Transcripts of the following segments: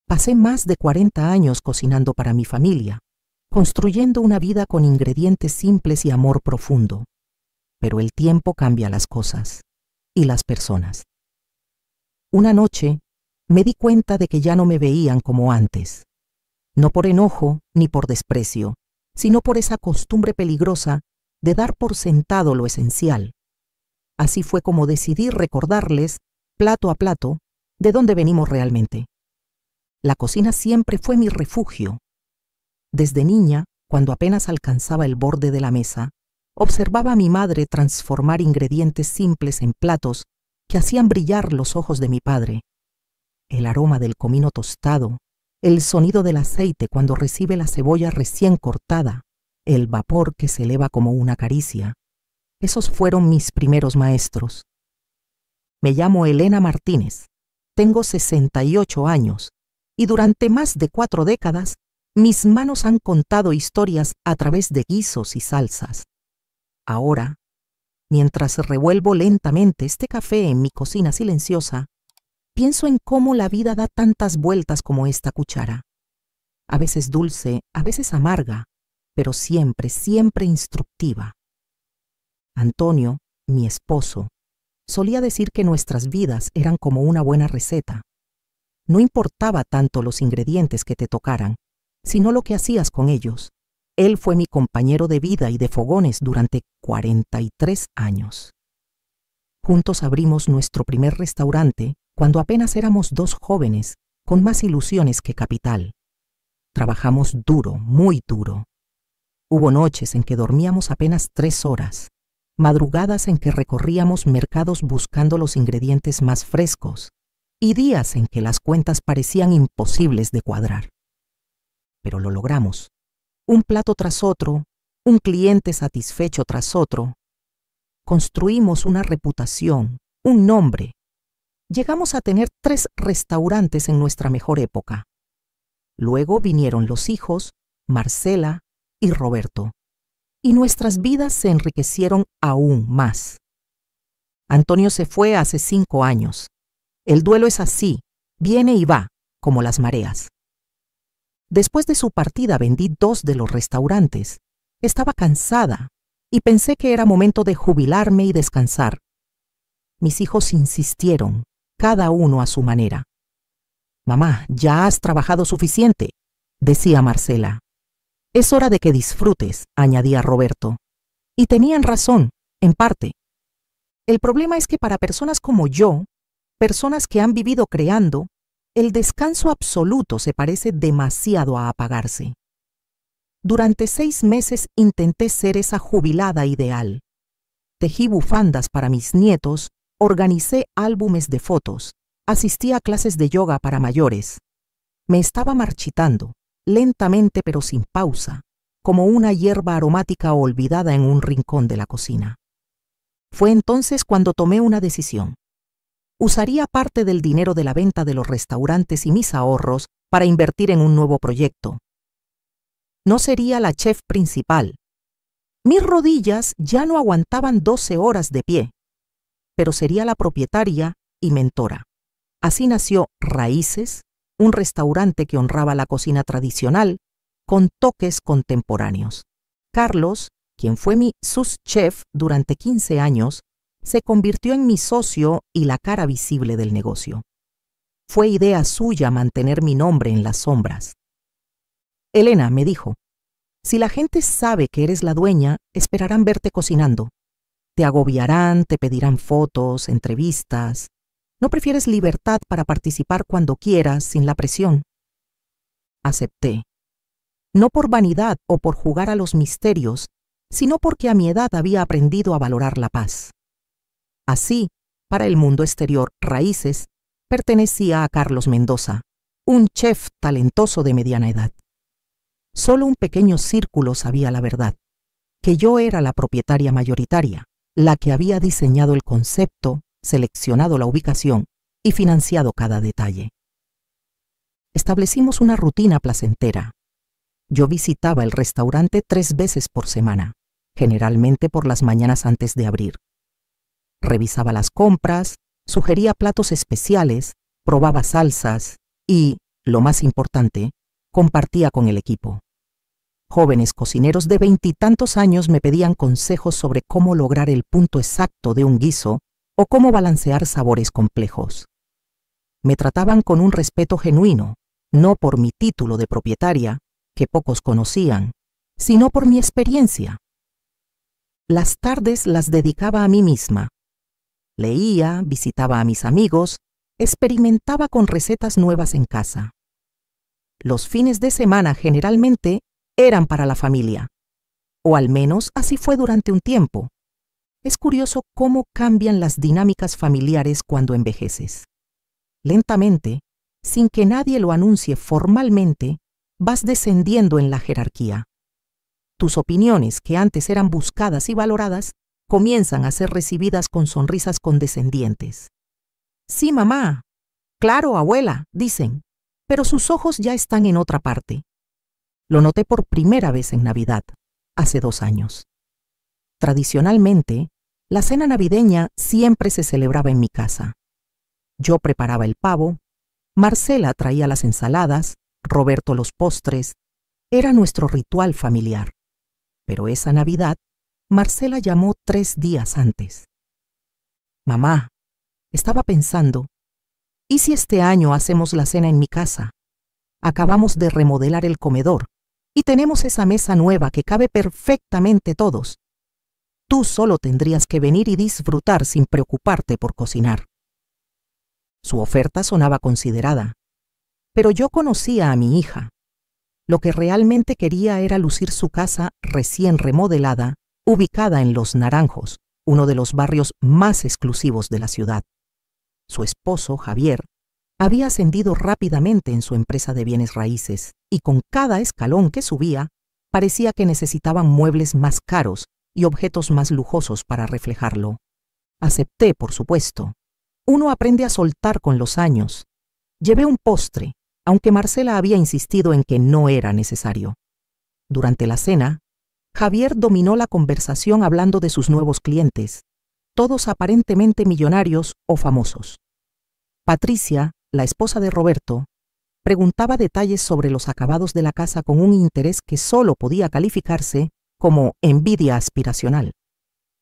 Pasé más de 40 años cocinando para mi familia, construyendo una vida con ingredientes simples y amor profundo. Pero el tiempo cambia las cosas y las personas. Una noche me di cuenta de que ya no me veían como antes, no por enojo ni por desprecio, sino por esa costumbre peligrosa de dar por sentado lo esencial. Así fue como decidí recordarles, plato a plato, de dónde venimos realmente. La cocina siempre fue mi refugio. Desde niña, cuando apenas alcanzaba el borde de la mesa, observaba a mi madre transformar ingredientes simples en platos que hacían brillar los ojos de mi padre. El aroma del comino tostado, el sonido del aceite cuando recibe la cebolla recién cortada, el vapor que se eleva como una caricia. Esos fueron mis primeros maestros. Me llamo Elena Martínez, tengo 68 años y durante más de 4 décadas mis manos han contado historias a través de guisos y salsas. Ahora, mientras revuelvo lentamente este café en mi cocina silenciosa, pienso en cómo la vida da tantas vueltas como esta cuchara. A veces dulce, a veces amarga, pero siempre, siempre instructiva. Antonio, mi esposo, solía decir que nuestras vidas eran como una buena receta. No importaba tanto los ingredientes que te tocaran, sino lo que hacías con ellos. Él fue mi compañero de vida y de fogones durante 43 años. Juntos abrimos nuestro primer restaurante cuando apenas éramos 2 jóvenes, con más ilusiones que capital. Trabajamos duro, muy duro. Hubo noches en que dormíamos apenas 3 horas, madrugadas en que recorríamos mercados buscando los ingredientes más frescos, y días en que las cuentas parecían imposibles de cuadrar. Pero lo logramos. Un plato tras otro, un cliente satisfecho tras otro. Construimos una reputación, un nombre. Llegamos a tener 3 restaurantes en nuestra mejor época. Luego vinieron los hijos, Marcela y Roberto, y nuestras vidas se enriquecieron aún más. Antonio se fue hace 5 años. El duelo es así, viene y va, como las mareas. Después de su partida vendí 2 de los restaurantes. Estaba cansada y pensé que era momento de jubilarme y descansar. Mis hijos insistieron, cada uno a su manera. «Mamá, ya has trabajado suficiente», decía Marcela. «Es hora de que disfrutes», añadía Roberto. Y tenían razón, en parte. El problema es que para personas como yo, personas que han vivido creando, el descanso absoluto se parece demasiado a apagarse. Durante 6 meses intenté ser esa jubilada ideal. Tejí bufandas para mis nietos, organicé álbumes de fotos, asistí a clases de yoga para mayores. Me estaba marchitando, lentamente pero sin pausa, como una hierba aromática olvidada en un rincón de la cocina. Fue entonces cuando tomé una decisión. Usaría parte del dinero de la venta de los restaurantes y mis ahorros para invertir en un nuevo proyecto. No sería la chef principal. Mis rodillas ya no aguantaban 12 horas de pie, pero sería la propietaria y mentora. Así nació Raíces, un restaurante que honraba la cocina tradicional con toques contemporáneos. Carlos, quien fue mi sous-chef durante 15 años, se convirtió en mi socio y la cara visible del negocio. Fue idea suya mantener mi nombre en las sombras. Elena, me dijo, si la gente sabe que eres la dueña, esperarán verte cocinando. Te agobiarán, te pedirán fotos, entrevistas. ¿No prefieres libertad para participar cuando quieras, sin la presión? Acepté. No por vanidad o por jugar a los misterios, sino porque a mi edad había aprendido a valorar la paz. Así, para el mundo exterior, Raíces pertenecía a Carlos Mendoza, un chef talentoso de mediana edad. Solo un pequeño círculo sabía la verdad, que yo era la propietaria mayoritaria, la que había diseñado el concepto, seleccionado la ubicación y financiado cada detalle. Establecimos una rutina placentera. Yo visitaba el restaurante 3 veces por semana, generalmente por las mañanas antes de abrir. Revisaba las compras, sugería platos especiales, probaba salsas y, lo más importante, compartía con el equipo. Jóvenes cocineros de 20 y tantos años me pedían consejos sobre cómo lograr el punto exacto de un guiso o cómo balancear sabores complejos. Me trataban con un respeto genuino, no por mi título de propietaria, que pocos conocían, sino por mi experiencia. Las tardes las dedicaba a mí misma. Leía, visitaba a mis amigos, experimentaba con recetas nuevas en casa. Los fines de semana generalmente eran para la familia, o al menos así fue durante un tiempo. Es curioso cómo cambian las dinámicas familiares cuando envejeces. Lentamente, sin que nadie lo anuncie formalmente, vas descendiendo en la jerarquía. Tus opiniones, que antes eran buscadas y valoradas, comienzan a ser recibidas con sonrisas condescendientes. Sí, mamá. Claro, abuela, dicen, pero sus ojos ya están en otra parte. Lo noté por primera vez en Navidad, hace 2 años. Tradicionalmente, la cena navideña siempre se celebraba en mi casa. Yo preparaba el pavo, Marcela traía las ensaladas, Roberto los postres. Era nuestro ritual familiar. Pero esa Navidad, Marcela llamó 3 días antes. Mamá, estaba pensando, ¿y si este año hacemos la cena en mi casa? Acabamos de remodelar el comedor y tenemos esa mesa nueva que cabe perfectamente todos. Tú solo tendrías que venir y disfrutar sin preocuparte por cocinar. Su oferta sonaba considerada, pero yo conocía a mi hija. Lo que realmente quería era lucir su casa recién remodelada, ubicada en Los Naranjos, uno de los barrios más exclusivos de la ciudad. Su esposo, Javier, había ascendido rápidamente en su empresa de bienes raíces y con cada escalón que subía, parecía que necesitaban muebles más caros y objetos más lujosos para reflejarlo. Acepté, por supuesto. Uno aprende a soltar con los años. Llevé un postre, aunque Marcela había insistido en que no era necesario. Durante la cena, Javier dominó la conversación hablando de sus nuevos clientes, todos aparentemente millonarios o famosos. Patricia, la esposa de Roberto, preguntaba detalles sobre los acabados de la casa con un interés que solo podía calificarse como envidia aspiracional.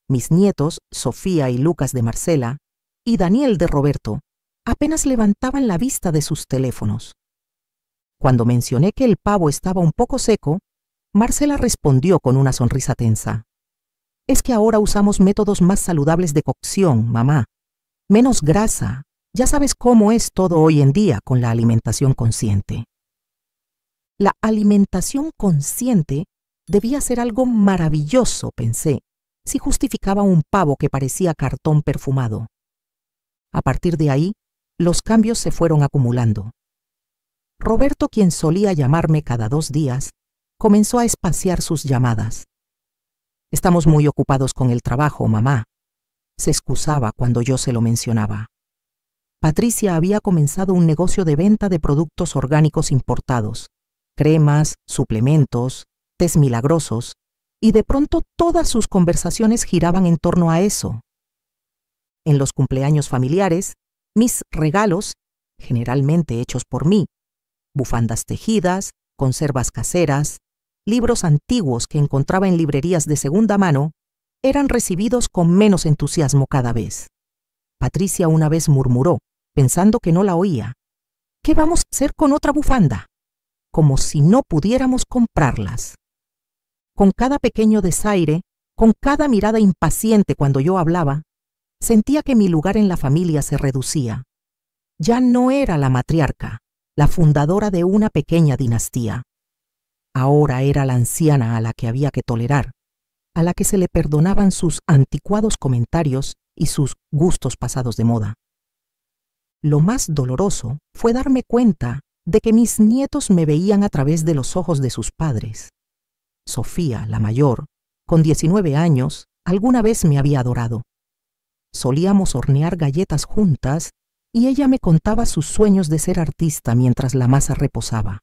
Mis nietos, Sofía y Lucas de Marcela, y Daniel de Roberto, apenas levantaban la vista de sus teléfonos. Cuando mencioné que el pavo estaba un poco seco, Marcela respondió con una sonrisa tensa. Es que ahora usamos métodos más saludables de cocción, mamá. Menos grasa. Ya sabes cómo es todo hoy en día con la alimentación consciente. La alimentación consciente debía ser algo maravilloso, pensé, si justificaba un pavo que parecía cartón perfumado. A partir de ahí, los cambios se fueron acumulando. Roberto, quien solía llamarme cada 2 días, comenzó a espaciar sus llamadas. Estamos muy ocupados con el trabajo, mamá. Se excusaba cuando yo se lo mencionaba. Patricia había comenzado un negocio de venta de productos orgánicos importados, cremas, suplementos, tés milagrosos, y de pronto todas sus conversaciones giraban en torno a eso. En los cumpleaños familiares, mis regalos, generalmente hechos por mí, bufandas tejidas, conservas caseras, libros antiguos que encontraba en librerías de segunda mano, eran recibidos con menos entusiasmo cada vez. Patricia una vez murmuró, pensando que no la oía, ¿qué vamos a hacer con otra bufanda? Como si no pudiéramos comprarlas. Con cada pequeño desaire, con cada mirada impaciente cuando yo hablaba, sentía que mi lugar en la familia se reducía. Ya no era la matriarca, la fundadora de una pequeña dinastía. Ahora era la anciana a la que había que tolerar, a la que se le perdonaban sus anticuados comentarios y sus gustos pasados de moda. Lo más doloroso fue darme cuenta de que mis nietos me veían a través de los ojos de sus padres. Sofía, la mayor, con 19 años, alguna vez me había adorado. Solíamos hornear galletas juntas y ella me contaba sus sueños de ser artista mientras la masa reposaba.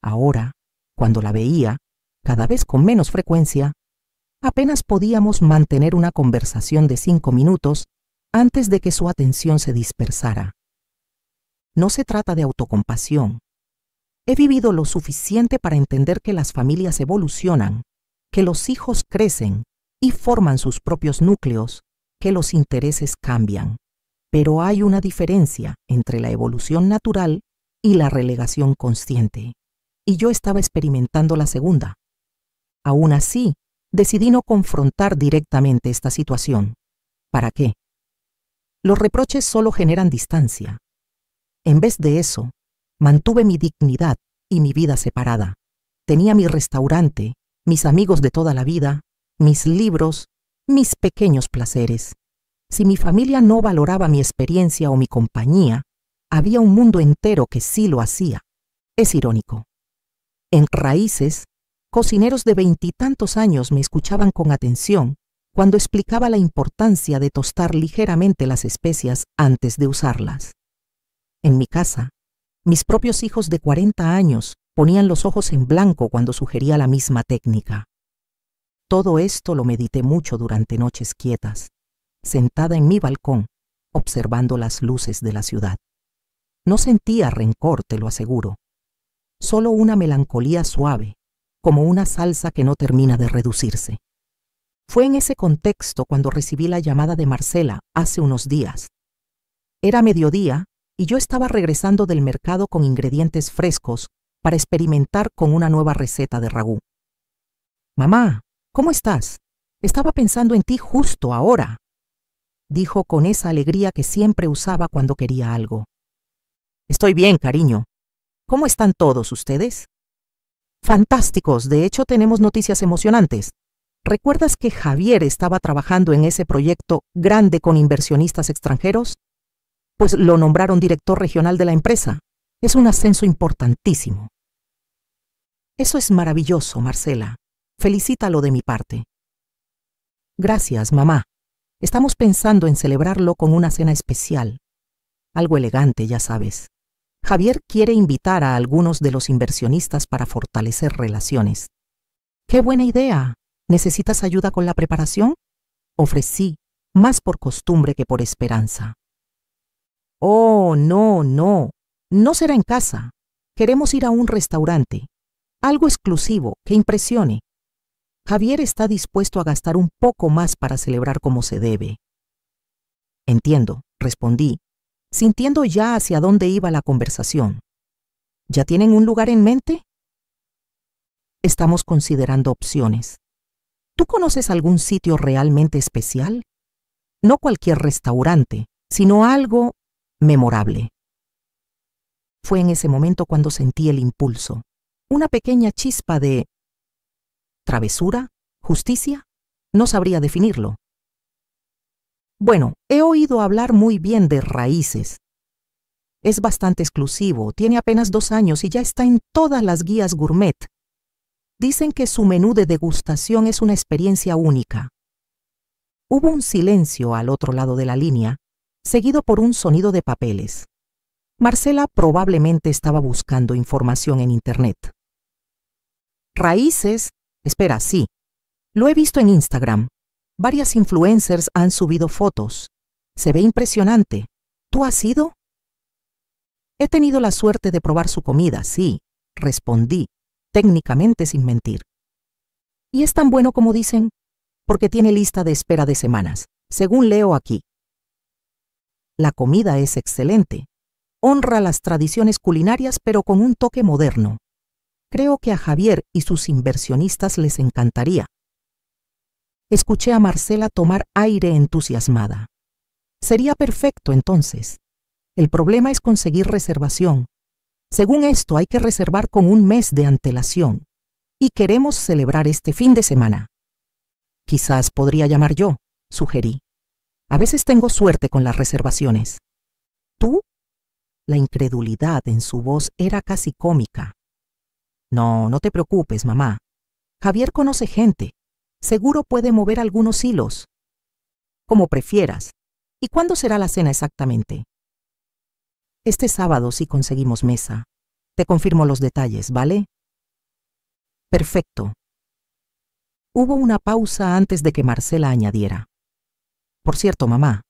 Ahora, cuando la veía, cada vez con menos frecuencia, apenas podíamos mantener una conversación de 5 minutos antes de que su atención se dispersara. No se trata de autocompasión, He vivido lo suficiente para entender que las familias evolucionan, que los hijos crecen y forman sus propios núcleos, que los intereses cambian. Pero hay una diferencia entre la evolución natural y la relegación consciente, y yo estaba experimentando la segunda. Aún así, decidí no confrontar directamente esta situación. ¿Para qué? Los reproches solo generan distancia. En vez de eso, mantuve mi dignidad y mi vida separada. Tenía mi restaurante, mis amigos de toda la vida, mis libros, mis pequeños placeres. Si mi familia no valoraba mi experiencia o mi compañía, había un mundo entero que sí lo hacía. Es irónico. En Raíces, cocineros de 20 y tantos años me escuchaban con atención cuando explicaba la importancia de tostar ligeramente las especias antes de usarlas. En mi casa, mis propios hijos de 40 años ponían los ojos en blanco cuando sugería la misma técnica. Todo esto lo medité mucho durante noches quietas, sentada en mi balcón, observando las luces de la ciudad. No sentía rencor, te lo aseguro. Solo una melancolía suave, como una salsa que no termina de reducirse. Fue en ese contexto cuando recibí la llamada de Marcela hace unos días. Era mediodía y yo estaba regresando del mercado con ingredientes frescos para experimentar con una nueva receta de ragú. «Mamá, ¿cómo estás? Estaba pensando en ti justo ahora», dijo con esa alegría que siempre usaba cuando quería algo. «Estoy bien, cariño. ¿Cómo están todos ustedes?» «Fantásticos, de hecho tenemos noticias emocionantes. ¿Recuerdas que Javier estaba trabajando en ese proyecto grande con inversionistas extranjeros? Pues lo nombraron director regional de la empresa. Es un ascenso importantísimo». «Eso es maravilloso, Marcela. Felicítalo de mi parte». «Gracias, mamá. Estamos pensando en celebrarlo con una cena especial. Algo elegante, ya sabes. Javier quiere invitar a algunos de los inversionistas para fortalecer relaciones». «¡Qué buena idea! ¿Necesitas ayuda con la preparación?», ofrecí, más por costumbre que por esperanza. «Oh, no, no. No será en casa. Queremos ir a un restaurante. Algo exclusivo, que impresione. Javier está dispuesto a gastar un poco más para celebrar como se debe». «Entiendo», respondí, sintiendo ya hacia dónde iba la conversación. «¿Ya tienen un lugar en mente?» «Estamos considerando opciones. ¿Tú conoces algún sitio realmente especial? No cualquier restaurante, sino algo memorable». Fue en ese momento cuando sentí el impulso, una pequeña chispa de travesura, justicia, no sabría definirlo. «Bueno, he oído hablar muy bien de Raíces. Es bastante exclusivo, tiene apenas 2 años y ya está en todas las guías gourmet. Dicen que su menú de degustación es una experiencia única». Hubo un silencio al otro lado de la línea, seguido por un sonido de papeles. Marcela probablemente estaba buscando información en Internet. «Raíces, espera, sí. Lo he visto en Instagram. Varias influencers han subido fotos. Se ve impresionante. ¿Tú has ido?» «He tenido la suerte de probar su comida, sí», respondí, técnicamente sin mentir. «¿Y es tan bueno como dicen?» «Porque tiene lista de espera de semanas, según leo aquí». «La comida es excelente. Honra las tradiciones culinarias pero con un toque moderno. Creo que a Javier y sus inversionistas les encantaría». Escuché a Marcela tomar aire entusiasmada. «Sería perfecto, entonces. El problema es conseguir reservación. Según esto, hay que reservar con 1 mes de antelación. Y queremos celebrar este fin de semana». «Quizás podría llamar yo», sugerí. «A veces tengo suerte con las reservaciones». «¿Tú?». La incredulidad en su voz era casi cómica. «No, no te preocupes, mamá. Javier conoce gente. Seguro puede mover algunos hilos». «Como prefieras. ¿Y cuándo será la cena exactamente?» «Este sábado si conseguimos mesa. Te confirmo los detalles, ¿vale?» «Perfecto». Hubo una pausa antes de que Marcela añadiera. «Por cierto, mamá,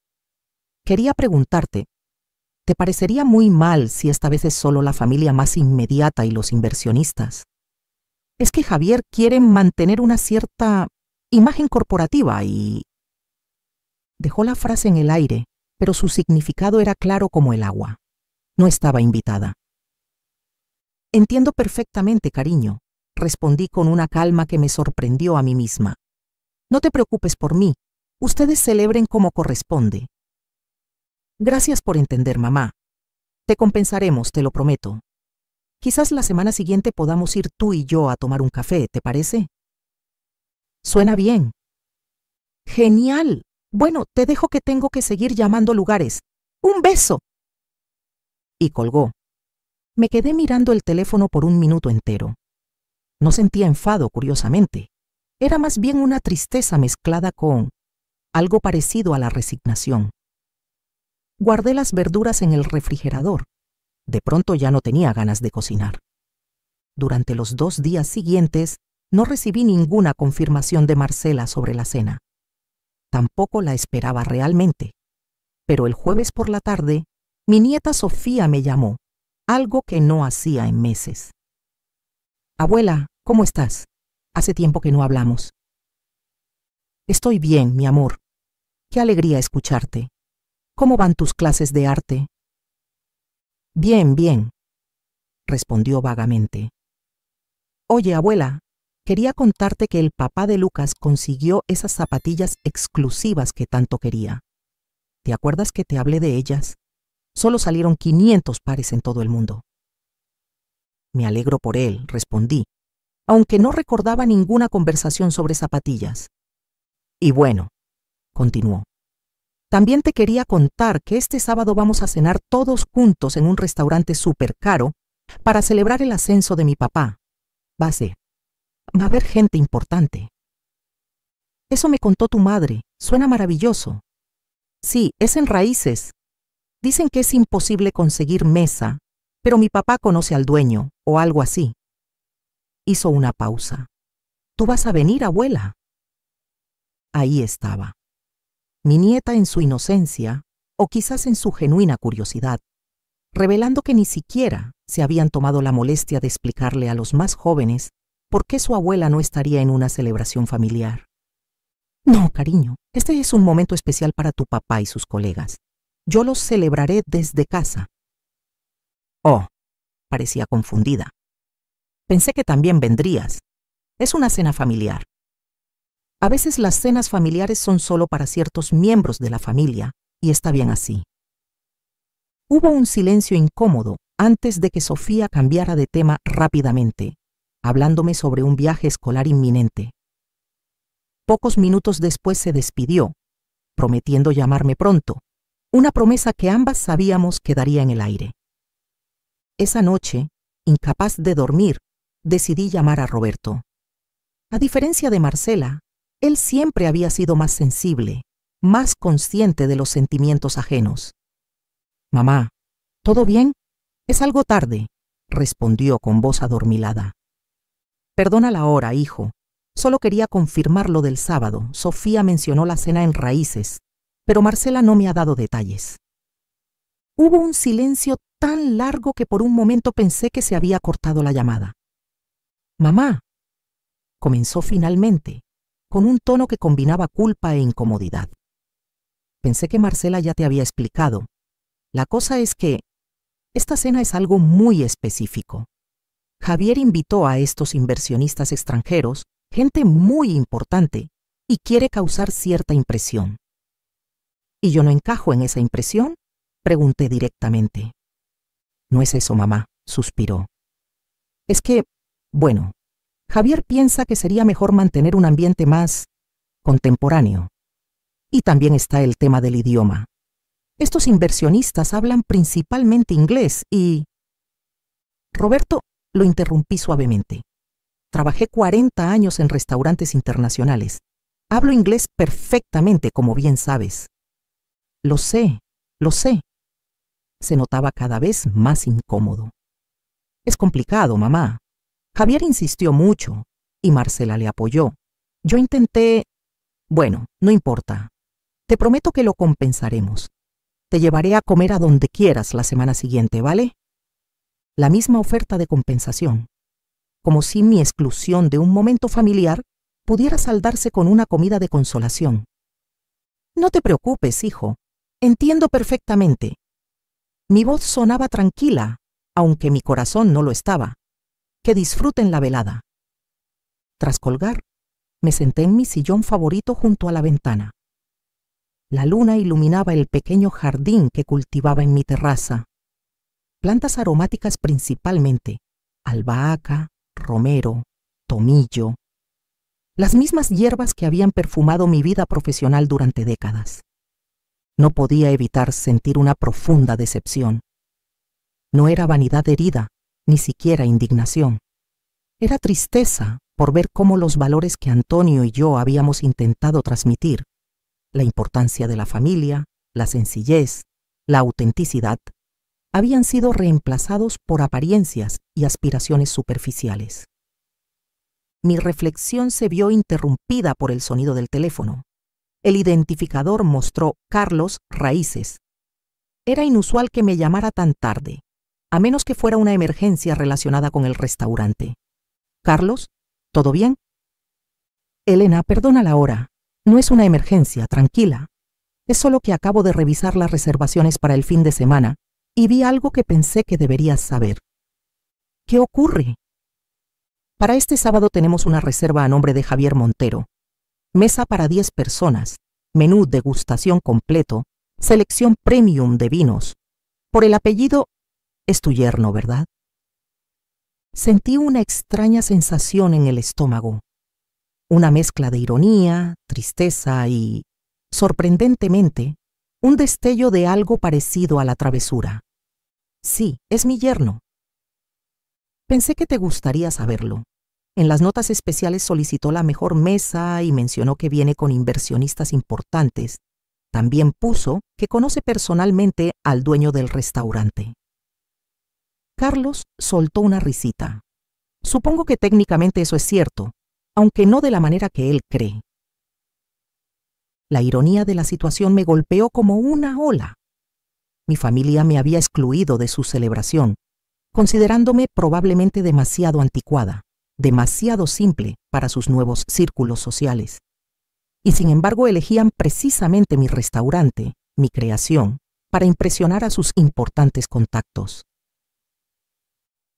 quería preguntarte, te parecería muy mal si esta vez es solo la familia más inmediata y los inversionistas. Es que Javier quiere mantener una cierta imagen corporativa y... Dejó la frase en el aire, pero su significado era claro como el agua. No estaba invitada. Entiendo perfectamente, cariño, respondí con una calma que me sorprendió a mí misma. No te preocupes por mí. Ustedes celebren como corresponde. Gracias por entender, mamá. Te compensaremos, te lo prometo. Quizás la semana siguiente podamos ir tú y yo a tomar un café, ¿te parece? Suena bien. Genial. Bueno, te dejo que tengo que seguir llamando lugares. ¡Un beso! Y colgó. Me quedé mirando el teléfono por un minuto entero. No sentía enfado, curiosamente. Era más bien una tristeza mezclada con algo parecido a la resignación. Guardé las verduras en el refrigerador. De pronto ya no tenía ganas de cocinar. Durante los 2 días siguientes no recibí ninguna confirmación de Marcela sobre la cena. Tampoco la esperaba realmente. Pero el jueves por la tarde, mi nieta Sofía me llamó, algo que no hacía en meses. Abuela, ¿cómo estás? Hace tiempo que no hablamos. Estoy bien, mi amor. Qué alegría escucharte. ¿Cómo van tus clases de arte? Bien, bien, respondió vagamente. Oye, abuela, quería contarte que el papá de Lucas consiguió esas zapatillas exclusivas que tanto quería. ¿Te acuerdas que te hablé de ellas? Solo salieron 500 pares en todo el mundo. Me alegro por él, respondí, aunque no recordaba ninguna conversación sobre zapatillas. Y bueno, continuó. También te quería contar que este sábado vamos a cenar todos juntos en un restaurante súper caro para celebrar el ascenso de mi papá. Va a haber gente importante. Eso me contó tu madre. Suena maravilloso. Sí, es en Raíces. Dicen que es imposible conseguir mesa, pero mi papá conoce al dueño, o algo así. Hizo una pausa. ¿Tú vas a venir, abuela? Ahí estaba. Mi nieta en su inocencia, o quizás en su genuina curiosidad, revelando que ni siquiera se habían tomado la molestia de explicarle a los más jóvenes por qué su abuela no estaría en una celebración familiar. No, cariño, este es un momento especial para tu papá y sus colegas. Yo los celebraré desde casa. Oh, parecía confundida. Pensé que también vendrías. Es una cena familiar. A veces las cenas familiares son solo para ciertos miembros de la familia, y está bien así. Hubo un silencio incómodo antes de que Sofía cambiara de tema rápidamente, hablándome sobre un viaje escolar inminente. Pocos minutos después se despidió, prometiendo llamarme pronto, una promesa que ambas sabíamos quedaría en el aire. Esa noche, incapaz de dormir, decidí llamar a Roberto. A diferencia de Marcela, él siempre había sido más sensible, más consciente de los sentimientos ajenos. Mamá, ¿todo bien? Es algo tarde, respondió con voz adormilada. Perdona la hora, hijo. Solo quería confirmar lo del sábado. Sofía mencionó la cena en Raíces, pero Marcela no me ha dado detalles. Hubo un silencio tan largo que por un momento pensé que se había cortado la llamada. Mamá, comenzó finalmente, con un tono que combinaba culpa e incomodidad. Pensé que Marcela ya te había explicado. La cosa es que esta cena es algo muy específico. Javier invitó a estos inversionistas extranjeros, gente muy importante, y quiere causar cierta impresión. ¿Y yo no encajo en esa impresión?, pregunté directamente. No es eso, mamá, suspiró. Es que, bueno, Javier piensa que sería mejor mantener un ambiente más contemporáneo. Y también está el tema del idioma. Estos inversionistas hablan principalmente inglés y... Roberto, lo interrumpí suavemente. Trabajé 40 años en restaurantes internacionales. Hablo inglés perfectamente, como bien sabes. Lo sé, lo sé. Se notaba cada vez más incómodo. Es complicado, mamá. Javier insistió mucho y Marcela le apoyó. Yo intenté... Bueno, no importa. Te prometo que lo compensaremos. Te llevaré a comer a donde quieras la semana siguiente, ¿vale? La misma oferta de compensación, como si mi exclusión de un momento familiar pudiera saldarse con una comida de consolación. No te preocupes, hijo. Entiendo perfectamente. Mi voz sonaba tranquila, aunque mi corazón no lo estaba. Que disfruten la velada. Tras colgar, me senté en mi sillón favorito junto a la ventana. La luna iluminaba el pequeño jardín que cultivaba en mi terraza. Plantas aromáticas principalmente, albahaca, romero, tomillo. Las mismas hierbas que habían perfumado mi vida profesional durante décadas. No podía evitar sentir una profunda decepción. No era vanidad herida, ni siquiera indignación. Era tristeza por ver cómo los valores que Antonio y yo habíamos intentado transmitir, la importancia de la familia, la sencillez, la autenticidad, habían sido reemplazados por apariencias y aspiraciones superficiales. Mi reflexión se vio interrumpida por el sonido del teléfono. El identificador mostró Carlos Raíces. Era inusual que me llamara tan tarde, a menos que fuera una emergencia relacionada con el restaurante. Carlos, ¿todo bien? Elena, perdona la hora. No es una emergencia, tranquila. Es solo que acabo de revisar las reservaciones para el fin de semana y vi algo que pensé que deberías saber. ¿Qué ocurre? Para este sábado tenemos una reserva a nombre de Javier Montero. Mesa para 10 personas, menú degustación completo, selección premium de vinos. Por el apellido, es tu yerno, ¿verdad? Sentí una extraña sensación en el estómago. Una mezcla de ironía, tristeza y, sorprendentemente, un destello de algo parecido a la travesura. Sí, es mi yerno. Pensé que te gustaría saberlo. En las notas especiales solicitó la mejor mesa y mencionó que viene con inversionistas importantes. También puso que conoce personalmente al dueño del restaurante. Carlos soltó una risita. Supongo que técnicamente eso es cierto, aunque no de la manera que él cree. La ironía de la situación me golpeó como una ola. Mi familia me había excluido de su celebración, considerándome probablemente demasiado anticuada, demasiado simple para sus nuevos círculos sociales. Y sin embargo elegían precisamente mi restaurante, mi creación, para impresionar a sus importantes contactos.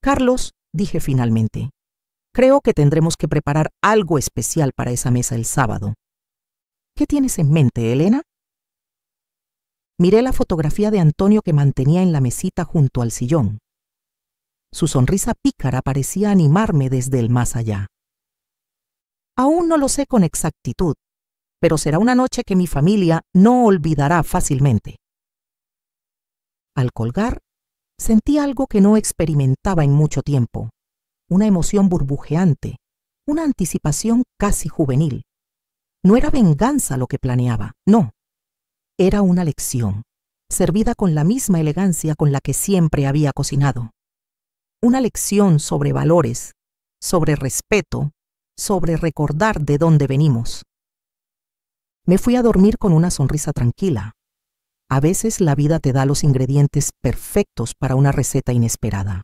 Carlos, dije finalmente, creo que tendremos que preparar algo especial para esa mesa el sábado. ¿Qué tienes en mente, Elena? Miré la fotografía de Antonio que mantenía en la mesita junto al sillón. Su sonrisa pícara parecía animarme desde el más allá. Aún no lo sé con exactitud, pero será una noche que mi familia no olvidará fácilmente. Al colgar, sentí algo que no experimentaba en mucho tiempo, una emoción burbujeante, una anticipación casi juvenil. No era venganza lo que planeaba, no. Era una lección, servida con la misma elegancia con la que siempre había cocinado. Una lección sobre valores, sobre respeto, sobre recordar de dónde venimos. Me fui a dormir con una sonrisa tranquila. A veces la vida te da los ingredientes perfectos para una receta inesperada.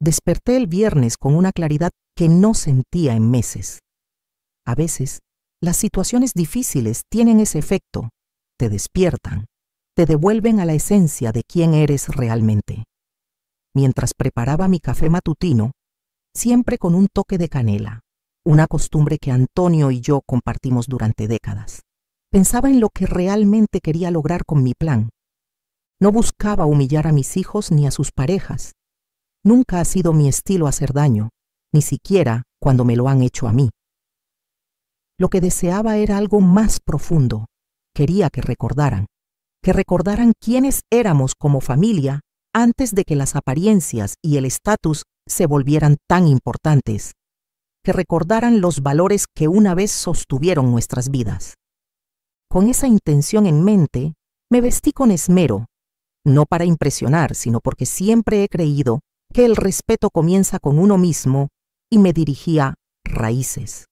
Desperté el viernes con una claridad que no sentía en meses. A veces, las situaciones difíciles tienen ese efecto, te despiertan, te devuelven a la esencia de quién eres realmente. Mientras preparaba mi café matutino, siempre con un toque de canela, una costumbre que Antonio y yo compartimos durante décadas. Pensaba en lo que realmente quería lograr con mi plan. No buscaba humillar a mis hijos ni a sus parejas. Nunca ha sido mi estilo hacer daño, ni siquiera cuando me lo han hecho a mí. Lo que deseaba era algo más profundo. Quería que recordaran quiénes éramos como familia antes de que las apariencias y el estatus se volvieran tan importantes. Que recordaran los valores que una vez sostuvieron nuestras vidas. Con esa intención en mente, me vestí con esmero, no para impresionar, sino porque siempre he creído que el respeto comienza con uno mismo y me dirigí a Raíces.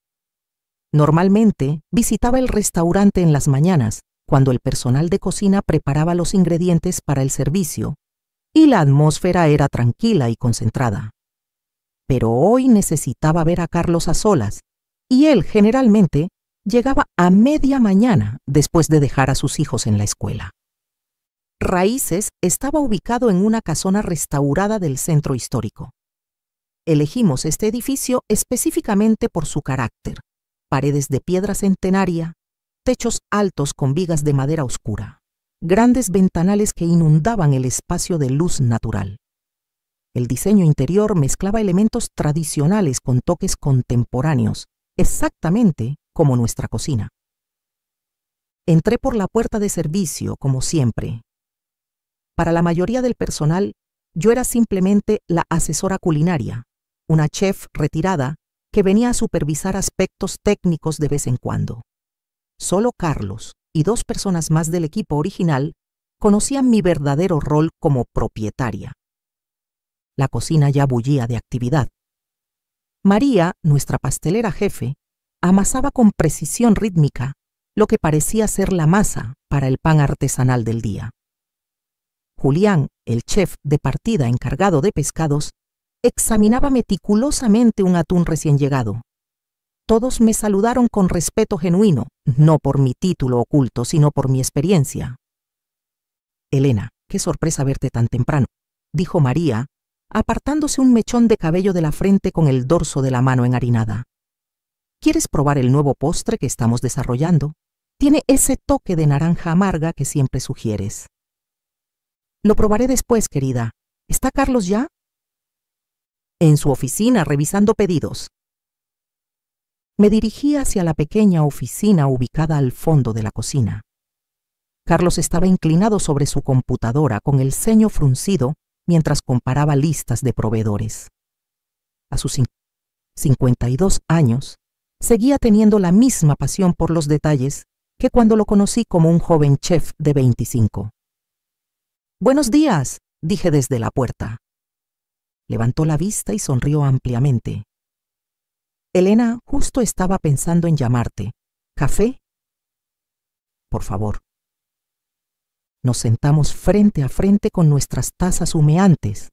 Normalmente visitaba el restaurante en las mañanas, cuando el personal de cocina preparaba los ingredientes para el servicio y la atmósfera era tranquila y concentrada. Pero hoy necesitaba ver a Carlos a solas, y él generalmente llegaba a media mañana después de dejar a sus hijos en la escuela. Raíces estaba ubicado en una casona restaurada del centro histórico. Elegimos este edificio específicamente por su carácter: paredes de piedra centenaria, techos altos con vigas de madera oscura, grandes ventanales que inundaban el espacio de luz natural. El diseño interior mezclaba elementos tradicionales con toques contemporáneos, exactamente como nuestra cocina. Entré por la puerta de servicio, como siempre. Para la mayoría del personal, yo era simplemente la asesora culinaria, una chef retirada que venía a supervisar aspectos técnicos de vez en cuando. Solo Carlos y 2 personas más del equipo original conocían mi verdadero rol como propietaria. La cocina ya bullía de actividad. María, nuestra pastelera jefe, amasaba con precisión rítmica lo que parecía ser la masa para el pan artesanal del día. Julián, el chef de partida encargado de pescados, examinaba meticulosamente un atún recién llegado. Todos me saludaron con respeto genuino, no por mi título oculto, sino por mi experiencia. «Elena, qué sorpresa verte tan temprano», dijo María, apartándose un mechón de cabello de la frente con el dorso de la mano enharinada. «¿Quieres probar el nuevo postre que estamos desarrollando? Tiene ese toque de naranja amarga que siempre sugieres». «Lo probaré después, querida. ¿Está Carlos ya?» «En su oficina, revisando pedidos». Me dirigí hacia la pequeña oficina ubicada al fondo de la cocina. Carlos estaba inclinado sobre su computadora con el ceño fruncido mientras comparaba listas de proveedores. A sus 52 años, seguía teniendo la misma pasión por los detalles que cuando lo conocí como un joven chef de 25. «Buenos días», dije desde la puerta. Levantó la vista y sonrió ampliamente. «Elena justo estaba pensando en llamarte. ¿Café?» «Por favor». Nos sentamos frente a frente con nuestras tazas humeantes.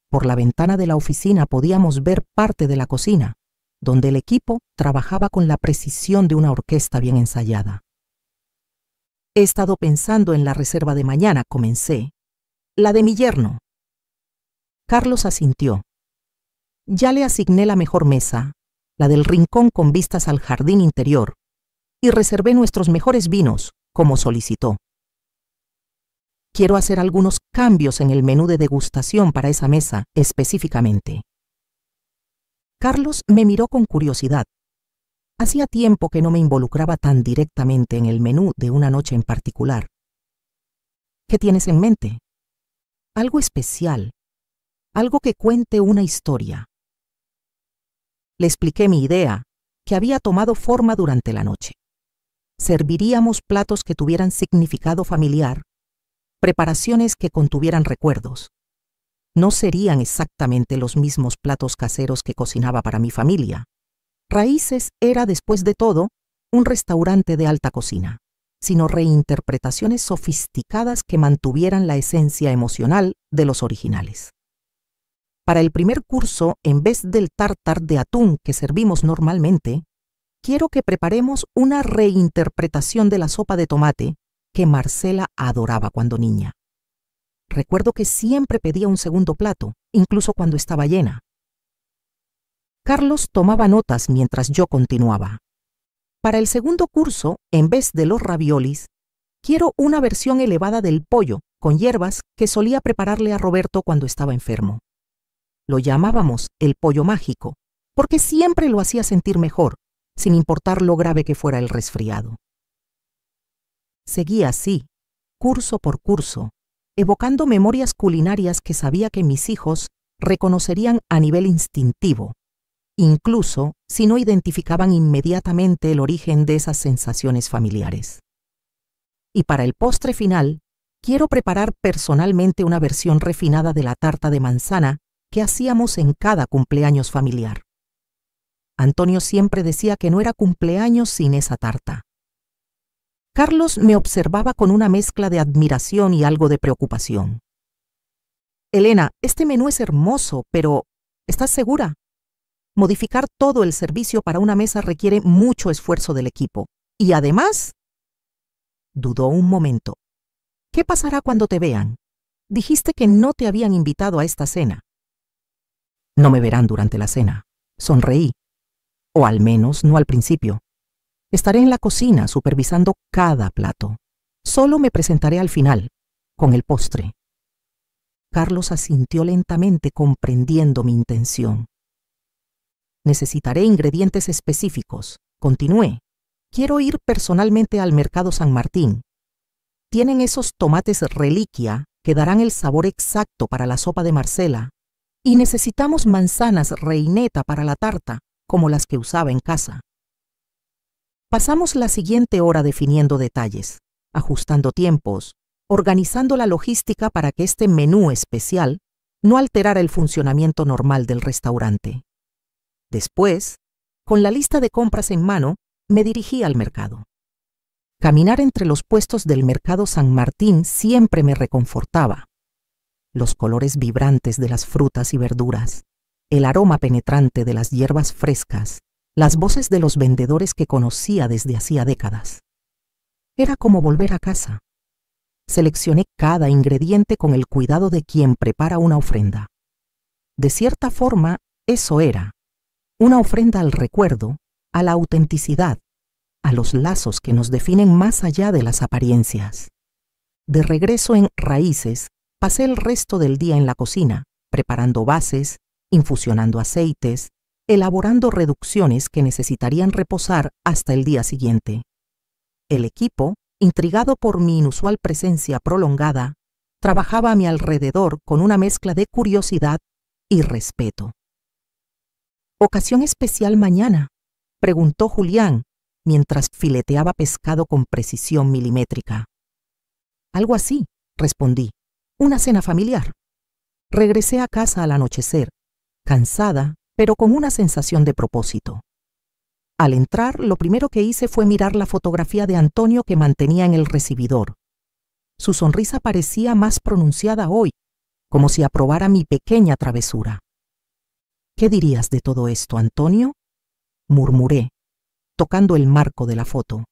Por la ventana de la oficina podíamos ver parte de la cocina, donde el equipo trabajaba con la precisión de una orquesta bien ensayada. «He estado pensando en la reserva de mañana», comencé. «La de mi yerno». Carlos asintió. «Ya le asigné la mejor mesa, la del rincón con vistas al jardín interior, y reservé nuestros mejores vinos, como solicitó. Quiero hacer algunos cambios en el menú de degustación para esa mesa específicamente». Carlos me miró con curiosidad. Hacía tiempo que no me involucraba tan directamente en el menú de una noche en particular. «¿Qué tienes en mente?» «Algo especial, algo que cuente una historia». Le expliqué mi idea, que había tomado forma durante la noche. Serviríamos platos que tuvieran significado familiar, preparaciones que contuvieran recuerdos. No serían exactamente los mismos platos caseros que cocinaba para mi familia. Raíces era, después de todo, un restaurante de alta cocina, sino reinterpretaciones sofisticadas que mantuvieran la esencia emocional de los originales. Para el primer curso, en vez del tartar de atún que servimos normalmente, quiero que preparemos una reinterpretación de la sopa de tomate que Marcela adoraba cuando niña. Recuerdo que siempre pedía un segundo plato, incluso cuando estaba llena. Carlos tomaba notas mientras yo continuaba. Para el segundo curso, en vez de los raviolis, quiero una versión elevada del pollo con hierbas que solía prepararle a Roberto cuando estaba enfermo. Lo llamábamos el pollo mágico, porque siempre lo hacía sentir mejor, sin importar lo grave que fuera el resfriado. Seguía así, curso por curso, evocando memorias culinarias que sabía que mis hijos reconocerían a nivel instintivo, incluso si no identificaban inmediatamente el origen de esas sensaciones familiares. Y para el postre final, quiero preparar personalmente una versión refinada de la tarta de manzana que hacíamos en cada cumpleaños familiar. Antonio siempre decía que no era cumpleaños sin esa tarta. Carlos me observaba con una mezcla de admiración y algo de preocupación. Elena, este menú es hermoso, pero ¿estás segura? Modificar todo el servicio para una mesa requiere mucho esfuerzo del equipo. Y además, dudó un momento. ¿Qué pasará cuando te vean? Dijiste que no te habían invitado a esta cena. No me verán durante la cena. Sonreí. O al menos no al principio. Estaré en la cocina supervisando cada plato. Solo me presentaré al final, con el postre. Carlos asintió lentamente, comprendiendo mi intención. Necesitaré ingredientes específicos. Continué. Quiero ir personalmente al Mercado San Martín. Tienen esos tomates reliquia que darán el sabor exacto para la sopa de Marcela. Y necesitamos manzanas reineta para la tarta, como las que usaba en casa. Pasamos la siguiente hora definiendo detalles, ajustando tiempos, organizando la logística para que este menú especial no alterara el funcionamiento normal del restaurante. Después, con la lista de compras en mano, me dirigí al mercado. Caminar entre los puestos del Mercado San Martín siempre me reconfortaba. Los colores vibrantes de las frutas y verduras, el aroma penetrante de las hierbas frescas, las voces de los vendedores que conocía desde hacía décadas. Era como volver a casa. Seleccioné cada ingrediente con el cuidado de quien prepara una ofrenda. De cierta forma, eso era. Una ofrenda al recuerdo, a la autenticidad, a los lazos que nos definen más allá de las apariencias. De regreso en Raíces, pasé el resto del día en la cocina, preparando bases, infusionando aceites, elaborando reducciones que necesitarían reposar hasta el día siguiente. El equipo, intrigado por mi inusual presencia prolongada, trabajaba a mi alrededor con una mezcla de curiosidad y respeto. ¿Ocasión especial mañana?, preguntó Julián, mientras fileteaba pescado con precisión milimétrica. Algo así, respondí. Una cena familiar. Regresé a casa al anochecer, cansada, pero con una sensación de propósito. Al entrar, lo primero que hice fue mirar la fotografía de Antonio que mantenía en el recibidor. Su sonrisa parecía más pronunciada hoy, como si aprobara mi pequeña travesura. ¿Qué dirías de todo esto, Antonio?, murmuré, tocando el marco de la foto.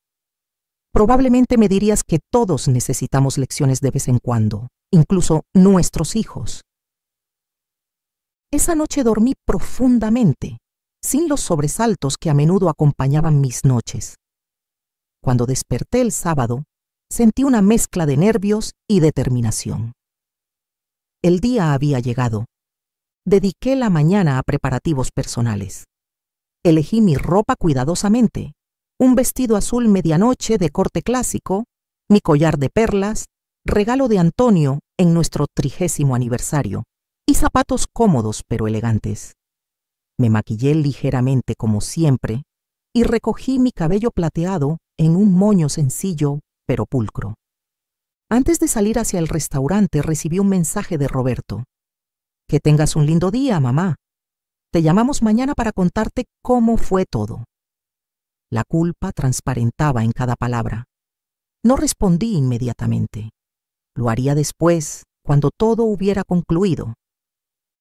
Probablemente me dirías que todos necesitamos lecciones de vez en cuando, incluso nuestros hijos. Esa noche dormí profundamente, sin los sobresaltos que a menudo acompañaban mis noches. Cuando desperté el sábado, sentí una mezcla de nervios y determinación. El día había llegado. Dediqué la mañana a preparativos personales. Elegí mi ropa cuidadosamente, un vestido azul medianoche de corte clásico, mi collar de perlas, regalo de Antonio en nuestro 30º aniversario, y zapatos cómodos pero elegantes. Me maquillé ligeramente como siempre y recogí mi cabello plateado en un moño sencillo pero pulcro. Antes de salir hacia el restaurante recibí un mensaje de Roberto. Que tengas un lindo día, mamá. Te llamamos mañana para contarte cómo fue todo. La culpa transparentaba en cada palabra. No respondí inmediatamente. Lo haría después, cuando todo hubiera concluido.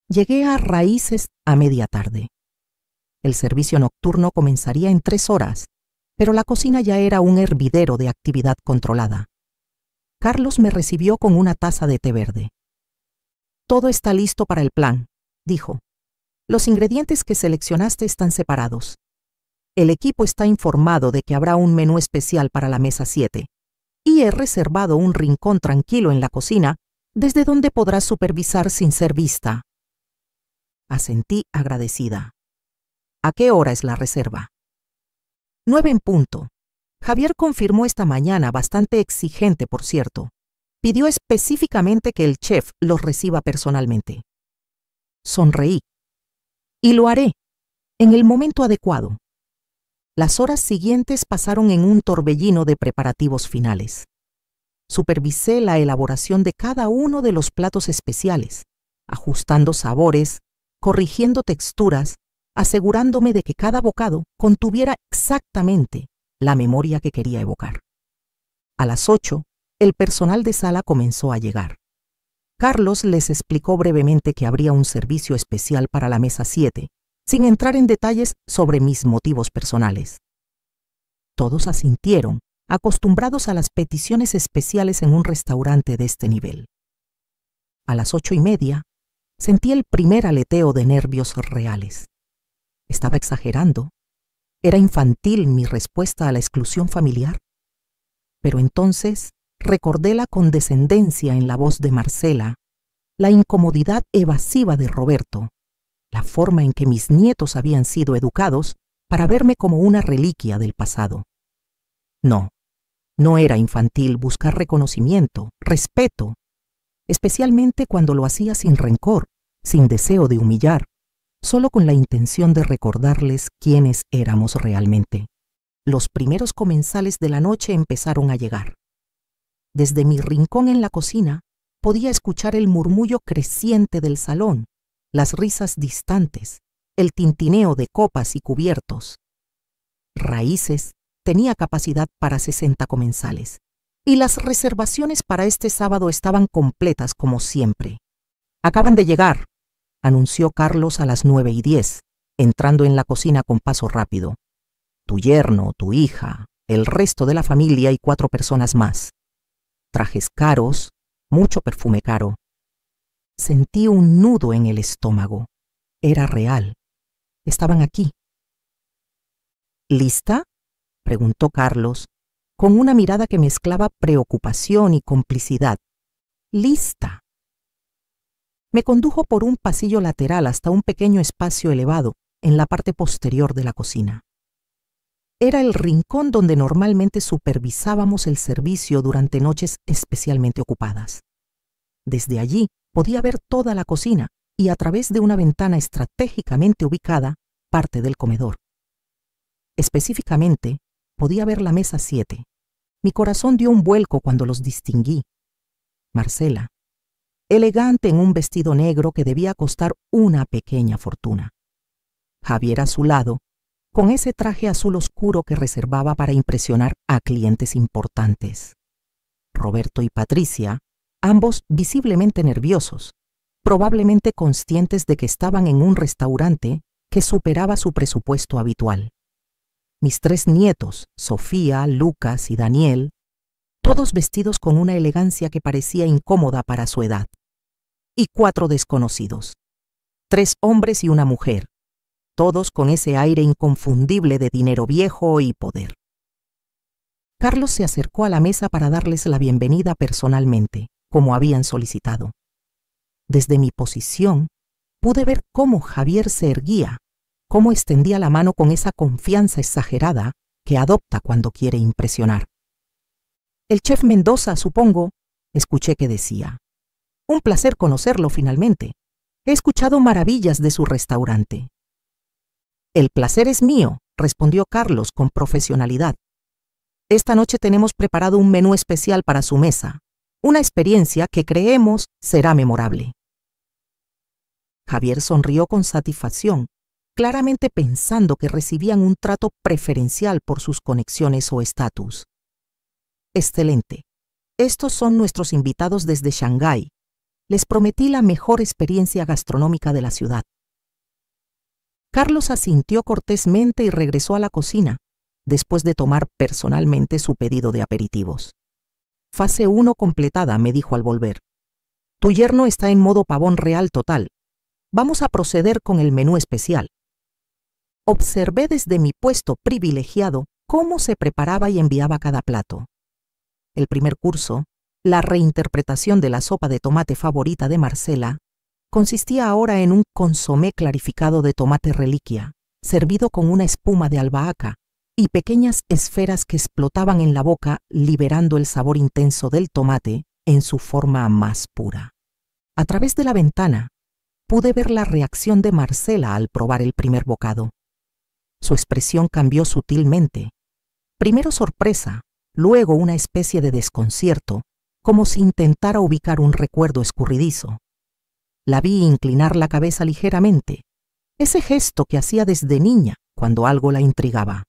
Llegué a Raíces a media tarde. El servicio nocturno comenzaría en 3 horas, pero la cocina ya era un hervidero de actividad controlada. Carlos me recibió con una taza de té verde. Todo está listo para el plan, dijo. Los ingredientes que seleccionaste están separados. El equipo está informado de que habrá un menú especial para la mesa 7 y he reservado un rincón tranquilo en la cocina desde donde podrás supervisar sin ser vista. Asentí agradecida. ¿A qué hora es la reserva? 9 en punto. Javier confirmó esta mañana, bastante exigente por cierto. Pidió específicamente que el chef los reciba personalmente. Sonreí. Y lo haré, en el momento adecuado. Las horas siguientes pasaron en un torbellino de preparativos finales. Supervisé la elaboración de cada uno de los platos especiales, ajustando sabores, corrigiendo texturas, asegurándome de que cada bocado contuviera exactamente la memoria que quería evocar. A las 8, el personal de sala comenzó a llegar. Carlos les explicó brevemente que habría un servicio especial para la mesa 7, sin entrar en detalles sobre mis motivos personales. Todos asintieron, acostumbrados a las peticiones especiales en un restaurante de este nivel. A las 8:30, sentí el primer aleteo de nervios reales. ¿Estaba exagerando? ¿Era infantil mi respuesta a la exclusión familiar? Pero entonces recordé la condescendencia en la voz de Marcela, la incomodidad evasiva de Roberto, la forma en que mis nietos habían sido educados para verme como una reliquia del pasado. No, no era infantil buscar reconocimiento, respeto, especialmente cuando lo hacía sin rencor, sin deseo de humillar, solo con la intención de recordarles quiénes éramos realmente. Los primeros comensales de la noche empezaron a llegar. Desde mi rincón en la cocina podía escuchar el murmullo creciente del salón, las risas distantes, el tintineo de copas y cubiertos. Raíces tenía capacidad para 60 comensales, y las reservaciones para este sábado estaban completas como siempre. «Acaban de llegar», anunció Carlos a las 9:10, entrando en la cocina con paso rápido. «Tu yerno, tu hija, el resto de la familia y 4 personas más. Trajes caros, mucho perfume caro». Sentí un nudo en el estómago. Era real. Estaban aquí. «¿Lista?», preguntó Carlos, con una mirada que mezclaba preocupación y complicidad. «Lista». Me condujo por un pasillo lateral hasta un pequeño espacio elevado en la parte posterior de la cocina. Era el rincón donde normalmente supervisábamos el servicio durante noches especialmente ocupadas. Desde allí podía ver toda la cocina y, a través de una ventana estratégicamente ubicada, parte del comedor. Específicamente, podía ver la mesa 7. Mi corazón dio un vuelco cuando los distinguí. Marcela, elegante en un vestido negro que debía costar una pequeña fortuna. Javier a su lado, con ese traje azul oscuro que reservaba para impresionar a clientes importantes. Roberto y Patricia, ambos visiblemente nerviosos, probablemente conscientes de que estaban en un restaurante que superaba su presupuesto habitual. Mis 3 nietos, Sofía, Lucas y Daniel, todos vestidos con una elegancia que parecía incómoda para su edad. Y 4 desconocidos, 3 hombres y una mujer, todos con ese aire inconfundible de dinero viejo y poder. Carlos se acercó a la mesa para darles la bienvenida personalmente, como habían solicitado. Desde mi posición, pude ver cómo Javier se erguía, cómo extendía la mano con esa confianza exagerada que adopta cuando quiere impresionar. «El chef Mendoza, supongo», escuché que decía. «Un placer conocerlo finalmente. He escuchado maravillas de su restaurante». «El placer es mío», respondió Carlos con profesionalidad. «Esta noche tenemos preparado un menú especial para su mesa, una experiencia que creemos será memorable». Javier sonrió con satisfacción, claramente pensando que recibían un trato preferencial por sus conexiones o estatus. «Excelente. Estos son nuestros invitados desde Shanghái. Les prometí la mejor experiencia gastronómica de la ciudad». Carlos asintió cortésmente y regresó a la cocina, después de tomar personalmente su pedido de aperitivos. «Fase 1 completada», me dijo al volver. «Tu yerno está en modo pavón real total. Vamos a proceder con el menú especial». Observé desde mi puesto privilegiado cómo se preparaba y enviaba cada plato. El primer curso, la reinterpretación de la sopa de tomate favorita de Marcela, consistía ahora en un consomé clarificado de tomate reliquia, servido con una espuma de albahaca y pequeñas esferas que explotaban en la boca, liberando el sabor intenso del tomate en su forma más pura. A través de la ventana, pude ver la reacción de Marcela al probar el primer bocado. Su expresión cambió sutilmente. Primero sorpresa, luego una especie de desconcierto, como si intentara ubicar un recuerdo escurridizo. La vi inclinar la cabeza ligeramente, ese gesto que hacía desde niña cuando algo la intrigaba.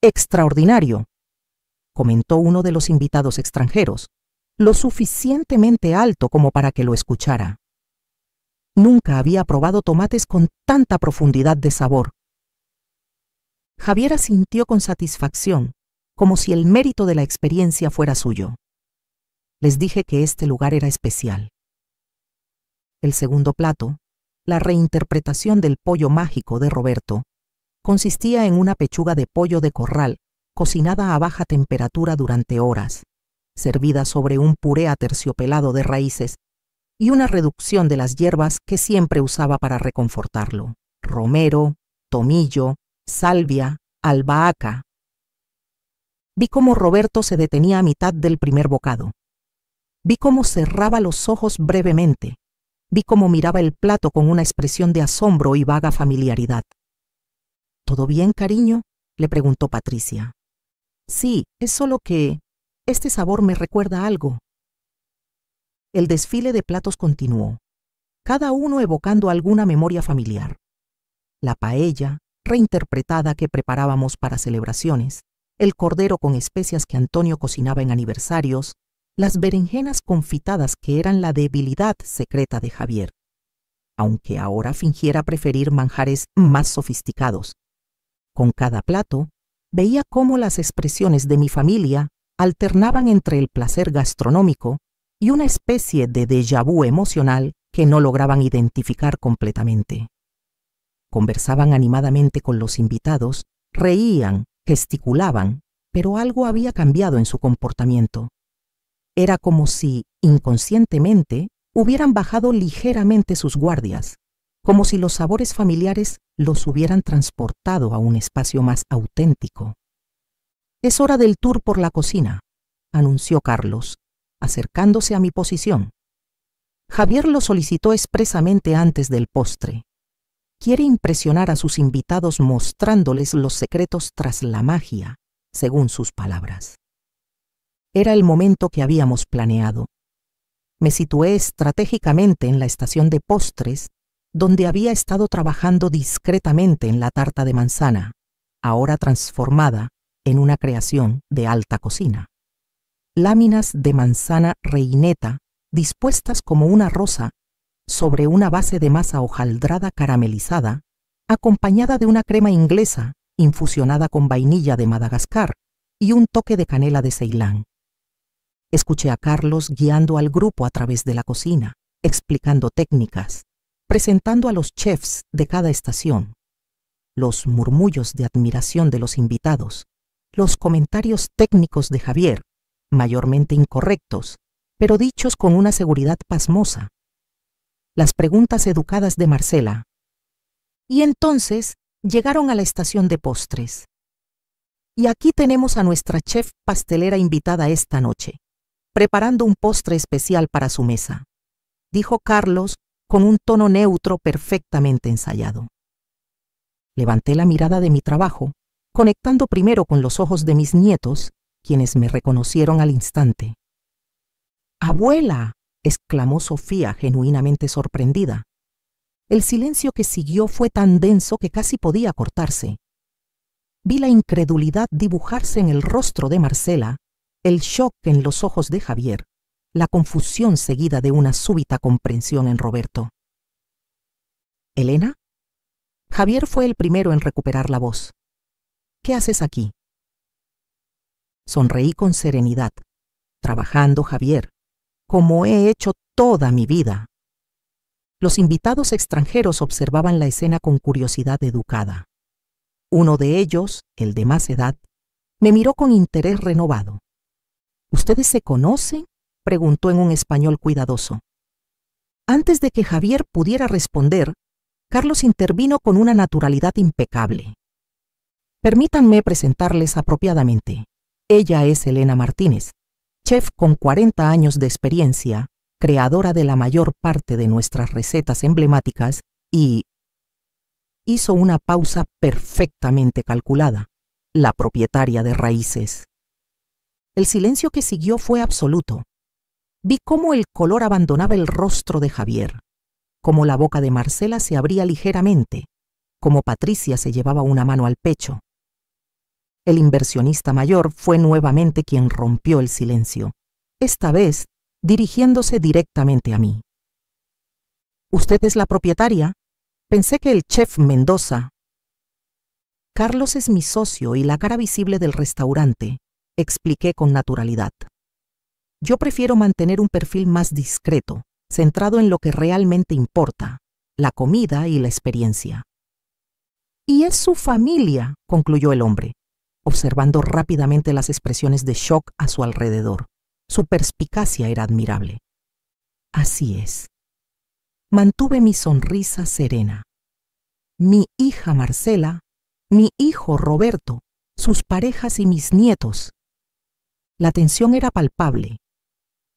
«Extraordinario», comentó uno de los invitados extranjeros, lo suficientemente alto como para que lo escuchara. Nunca había probado tomates con tanta profundidad de sabor. Javier asintió con satisfacción, como si el mérito de la experiencia fuera suyo. Les dije que este lugar era especial. El segundo plato, la reinterpretación del pollo mágico de Roberto, consistía en una pechuga de pollo de corral cocinada a baja temperatura durante horas, servida sobre un puré aterciopelado de raíces y una reducción de las hierbas que siempre usaba para reconfortarlo: romero, tomillo, salvia, albahaca. Vi cómo Roberto se detenía a mitad del primer bocado. Vi cómo cerraba los ojos brevemente. Vi cómo miraba el plato con una expresión de asombro y vaga familiaridad. ¿Todo bien, cariño?, le preguntó Patricia. Sí, es solo que este sabor me recuerda a algo. El desfile de platos continuó, cada uno evocando alguna memoria familiar. La paella, reinterpretada, que preparábamos para celebraciones, el cordero con especias que Antonio cocinaba en aniversarios, las berenjenas confitadas que eran la debilidad secreta de Javier, aunque ahora fingiera preferir manjares más sofisticados. Con cada plato, veía cómo las expresiones de mi familia alternaban entre el placer gastronómico y una especie de déjà vu emocional que no lograban identificar completamente. Conversaban animadamente con los invitados, reían, gesticulaban, pero algo había cambiado en su comportamiento. Era como si, inconscientemente, hubieran bajado ligeramente sus guardias, como si los sabores familiares los hubieran transportado a un espacio más auténtico. «Es hora del tour por la cocina», anunció Carlos, acercándose a mi posición. Javier lo solicitó expresamente antes del postre. Quiere impresionar a sus invitados mostrándoles los secretos tras la magia, según sus palabras. Era el momento que habíamos planeado. Me situé estratégicamente en la estación de postres, donde había estado trabajando discretamente en la tarta de manzana, ahora transformada en una creación de alta cocina. Láminas de manzana reineta dispuestas como una rosa sobre una base de masa hojaldrada caramelizada, acompañada de una crema inglesa infusionada con vainilla de Madagascar y un toque de canela de Ceilán. Escuché a Carlos guiando al grupo a través de la cocina, explicando técnicas, presentando a los chefs de cada estación, los murmullos de admiración de los invitados, los comentarios técnicos de Javier, mayormente incorrectos, pero dichos con una seguridad pasmosa, las preguntas educadas de Marcela. Y entonces llegaron a la estación de postres. Y aquí tenemos a nuestra chef pastelera invitada esta noche, preparando un postre especial para su mesa, dijo Carlos con un tono neutro perfectamente ensayado. Levanté la mirada de mi trabajo, conectando primero con los ojos de mis nietos, quienes me reconocieron al instante. «¡Abuela!», exclamó Sofía, genuinamente sorprendida. El silencio que siguió fue tan denso que casi podía cortarse. Vi la incredulidad dibujarse en el rostro de Marcela, el shock en los ojos de Javier, la confusión seguida de una súbita comprensión en Roberto. «¿Elena?». Javier fue el primero en recuperar la voz. «¿Qué haces aquí?». Sonreí con serenidad. «Trabajando, Javier, como he hecho toda mi vida». Los invitados extranjeros observaban la escena con curiosidad educada. Uno de ellos, el de más edad, me miró con interés renovado. «¿Ustedes se conocen?», preguntó en un español cuidadoso. Antes de que Javier pudiera responder, Carlos intervino con una naturalidad impecable. «Permítanme presentarles apropiadamente. Ella es Elena Martínez, chef con 40 años de experiencia, creadora de la mayor parte de nuestras recetas emblemáticas y...». Hizo una pausa perfectamente calculada, la propietaria de Raíces. El silencio que siguió fue absoluto. Vi cómo el color abandonaba el rostro de Javier, cómo la boca de Marcela se abría ligeramente, cómo Patricia se llevaba una mano al pecho. El inversionista mayor fue nuevamente quien rompió el silencio, esta vez dirigiéndose directamente a mí. ¿Usted es la propietaria? Pensé que el chef Mendoza. Carlos es mi socio y la cara visible del restaurante, expliqué con naturalidad. Yo prefiero mantener un perfil más discreto, centrado en lo que realmente importa, la comida y la experiencia. Y es su familia, concluyó el hombre, observando rápidamente las expresiones de shock a su alrededor. Su perspicacia era admirable. Así es. Mantuve mi sonrisa serena. Mi hija Marcela, mi hijo Roberto, sus parejas y mis nietos. La tensión era palpable.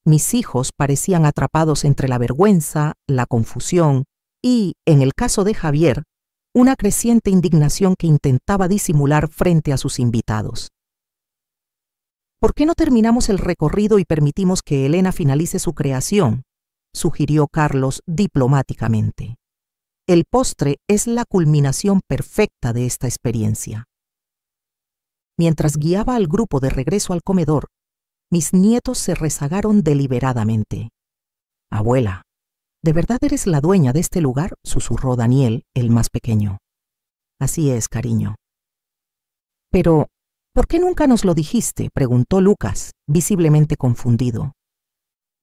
Mis hijos parecían atrapados entre la vergüenza, la confusión y, en el caso de Javier, una creciente indignación que intentaba disimular frente a sus invitados. ¿Por qué no terminamos el recorrido y permitimos que Elena finalice su creación?, sugirió Carlos diplomáticamente. El postre es la culminación perfecta de esta experiencia. Mientras guiaba al grupo de regreso al comedor, mis nietos se rezagaron deliberadamente. «Abuela, ¿de verdad eres la dueña de este lugar?», susurró Daniel, el más pequeño. «Así es, cariño». «Pero, ¿por qué nunca nos lo dijiste?», preguntó Lucas, visiblemente confundido.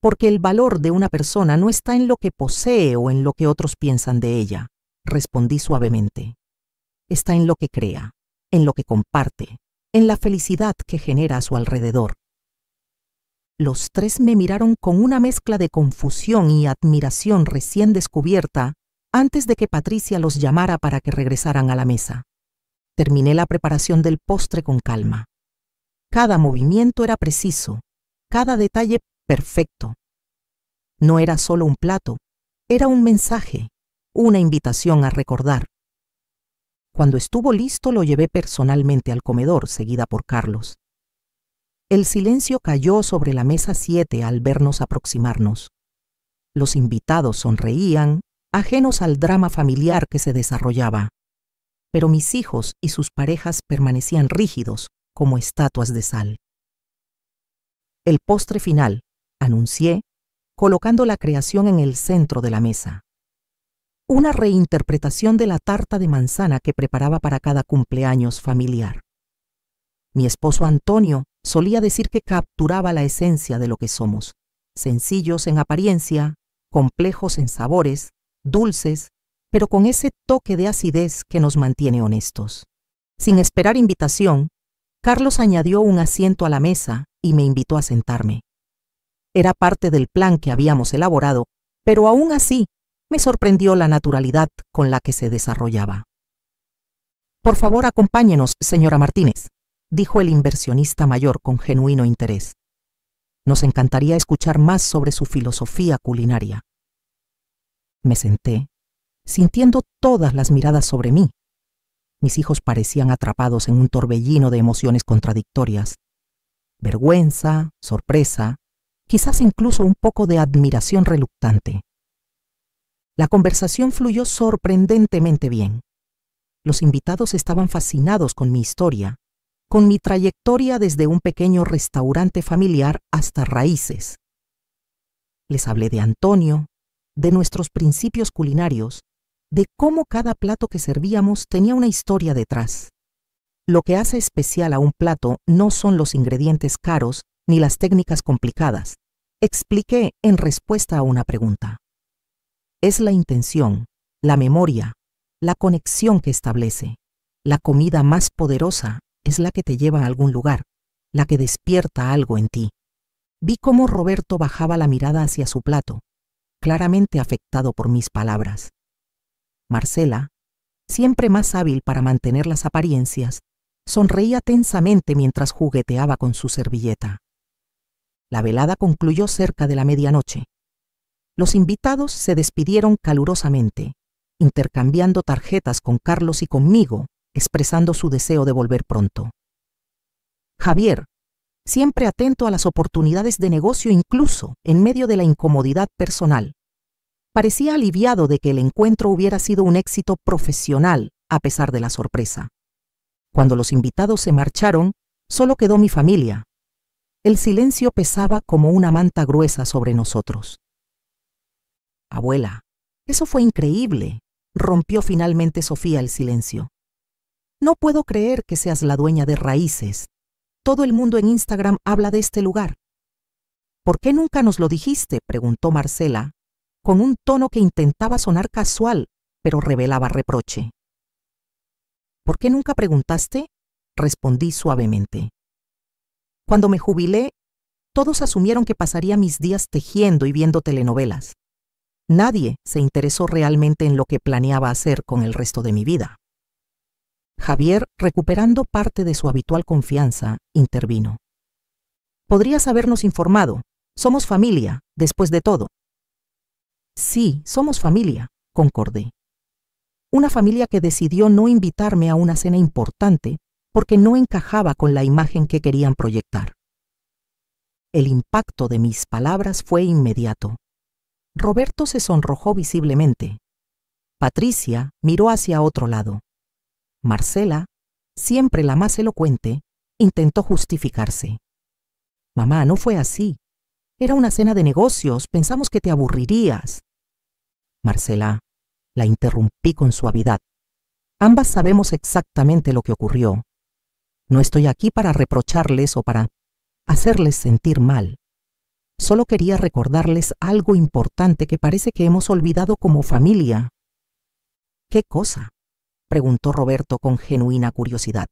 «Porque el valor de una persona no está en lo que posee o en lo que otros piensan de ella», respondí suavemente. «Está en lo que crea, en lo que comparte, en la felicidad que genera a su alrededor». Los tres me miraron con una mezcla de confusión y admiración recién descubierta antes de que Patricia los llamara para que regresaran a la mesa. Terminé la preparación del postre con calma. Cada movimiento era preciso, cada detalle perfecto. No era solo un plato, era un mensaje, una invitación a recordar. Cuando estuvo listo lo llevé personalmente al comedor, seguida por Carlos. El silencio cayó sobre la mesa 7 al vernos aproximarnos. Los invitados sonreían, ajenos al drama familiar que se desarrollaba. Pero mis hijos y sus parejas permanecían rígidos, como estatuas de sal. El postre final, anuncié, colocando la creación en el centro de la mesa. Una reinterpretación de la tarta de manzana que preparaba para cada cumpleaños familiar. Mi esposo Antonio solía decir que capturaba la esencia de lo que somos, sencillos en apariencia, complejos en sabores, dulces, pero con ese toque de acidez que nos mantiene honestos. Sin esperar invitación, Carlos añadió un asiento a la mesa y me invitó a sentarme. Era parte del plan que habíamos elaborado, pero aún así me sorprendió la naturalidad con la que se desarrollaba. «Por favor, acompáñenos, señora Martínez», dijo el inversionista mayor con genuino interés. «Nos encantaría escuchar más sobre su filosofía culinaria». Me senté, sintiendo todas las miradas sobre mí. Mis hijos parecían atrapados en un torbellino de emociones contradictorias. Vergüenza, sorpresa, quizás incluso un poco de admiración reluctante. La conversación fluyó sorprendentemente bien. Los invitados estaban fascinados con mi historia, con mi trayectoria desde un pequeño restaurante familiar hasta Raíces. Les hablé de Antonio, de nuestros principios culinarios, de cómo cada plato que servíamos tenía una historia detrás. Lo que hace especial a un plato no son los ingredientes caros ni las técnicas complicadas, expliqué en respuesta a una pregunta. Es la intención, la memoria, la conexión que establece. La comida más poderosa es la que te lleva a algún lugar, la que despierta algo en ti. Vi cómo Roberto bajaba la mirada hacia su plato, claramente afectado por mis palabras. Marcela, siempre más hábil para mantener las apariencias, sonreía tensamente mientras jugueteaba con su servilleta. La velada concluyó cerca de la medianoche. Los invitados se despidieron calurosamente, intercambiando tarjetas con Carlos y conmigo, expresando su deseo de volver pronto. Javier, siempre atento a las oportunidades de negocio incluso en medio de la incomodidad personal, parecía aliviado de que el encuentro hubiera sido un éxito profesional a pesar de la sorpresa. Cuando los invitados se marcharon, solo quedó mi familia. El silencio pesaba como una manta gruesa sobre nosotros. Abuela, eso fue increíble, rompió finalmente Sofía el silencio. No puedo creer que seas la dueña de Raíces. Todo el mundo en Instagram habla de este lugar. ¿Por qué nunca nos lo dijiste?, preguntó Marcela, con un tono que intentaba sonar casual, pero revelaba reproche. ¿Por qué nunca preguntaste?, respondí suavemente. Cuando me jubilé, todos asumieron que pasaría mis días tejiendo y viendo telenovelas. Nadie se interesó realmente en lo que planeaba hacer con el resto de mi vida. Javier, recuperando parte de su habitual confianza, intervino. Podrías habernos informado. Somos familia, después de todo. Sí, somos familia, concordé. Una familia que decidió no invitarme a una cena importante porque no encajaba con la imagen que querían proyectar. El impacto de mis palabras fue inmediato. Roberto se sonrojó visiblemente. Patricia miró hacia otro lado. Marcela, siempre la más elocuente, intentó justificarse. Mamá, no fue así. Era una cena de negocios, pensamos que te aburrirías. Marcela, la interrumpí con suavidad. Ambas sabemos exactamente lo que ocurrió. No estoy aquí para reprocharles o para hacerles sentir mal. Solo quería recordarles algo importante que parece que hemos olvidado como familia. ¿Qué cosa?, preguntó Roberto con genuina curiosidad.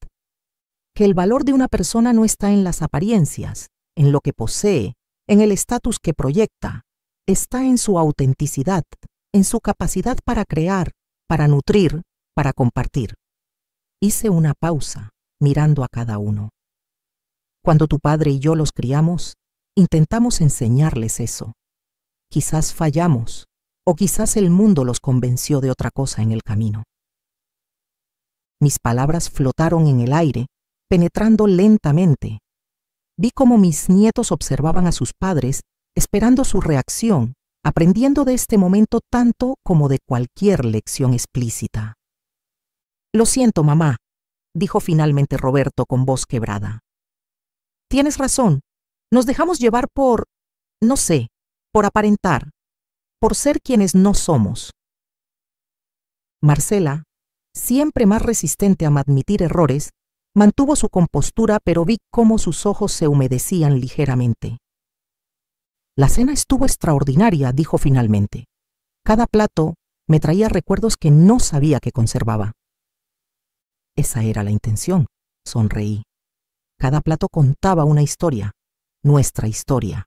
Que el valor de una persona no está en las apariencias, en lo que posee, en el estatus que proyecta. Está en su autenticidad, en su capacidad para crear, para nutrir, para compartir. Hice una pausa, mirando a cada uno. Cuando tu padre y yo los criamos, intentamos enseñarles eso. Quizás fallamos, o quizás el mundo los convenció de otra cosa en el camino. Mis palabras flotaron en el aire, penetrando lentamente. Vi cómo mis nietos observaban a sus padres, esperando su reacción, aprendiendo de este momento tanto como de cualquier lección explícita. Lo siento, mamá, dijo finalmente Roberto con voz quebrada. Tienes razón, nos dejamos llevar por, no sé, por aparentar, por ser quienes no somos. Marcela, siempre más resistente a admitir errores, mantuvo su compostura, pero vi cómo sus ojos se humedecían ligeramente. La cena estuvo extraordinaria, dijo finalmente. Cada plato me traía recuerdos que no sabía que conservaba. Esa era la intención, sonreí. Cada plato contaba una historia, nuestra historia.